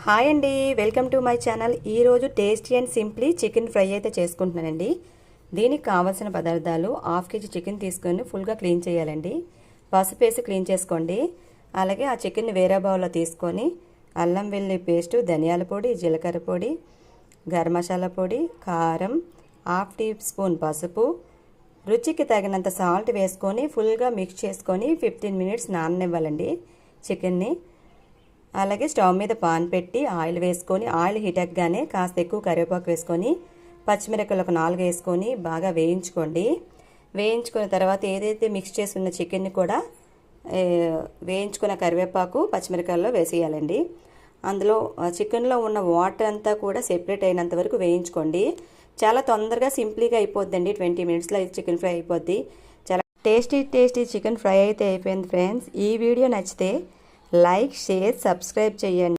Hi అండి, welcome to my channel. ఈరోజు tasty and simply chicken fry అయితే చేసుకుంటున్నానండి. దీనికి కావాల్సిన పదార్థాలు: హాఫ్ కేజీ చికెన్ తీసుకొని ఫుల్గా క్లీన్ చేయాలండి. పసుపు వేసి క్లీన్ చేసుకోండి. అలాగే ఆ చికెన్ని వేరే బౌల్లో తీసుకొని అల్లం వెల్లుల్లి పేస్టు, ధనియాల పొడి, జీలకర్ర పొడి, గరం మసాలా పొడి, కారం, హాఫ్ టీ స్పూన్ పసుపు, రుచికి తగినంత సాల్ట్ వేసుకొని ఫుల్గా మిక్స్ చేసుకొని 15 మినిట్స్ నాననివ్వాలండి చికెన్ని. అలాగే స్టవ్ మీద పాన్ పెట్టి ఆయిల్ వేసుకొని ఆయిల్ హీట్ ఎక్కగానే కాస్త ఎక్కువ కరివేపాకు వేసుకొని పచ్చిమిరపకాయలు ఒక 4 వేసుకొని బాగా వేయించుకోండి. వేయించుకున్న తర్వాత ఏదైతే మిక్స్ చేసుకున్న చికెన్ని కూడా వేయించుకున్న కరివేపాకు పచ్చిమిరపకాయల్లో వేసేయాలండి. అందులో చికెన్లో ఉన్న వాటర్ అంతా కూడా సెపరేట్ అయినంత వరకు వేయించుకోండి. చాలా తొందరగా సింప్లీగా అయిపోద్దండి. 20 మినిట్స్లో అయితే చికెన్ ఫ్రై అయిపోద్ది. చాలా టేస్టీ చికెన్ ఫ్రై అయితే అయిపోయింది ఫ్రెండ్స్. ఈ వీడియో నచ్చితే లైక్, షేర్, సబ్స్క్రైబ్ చేయండి.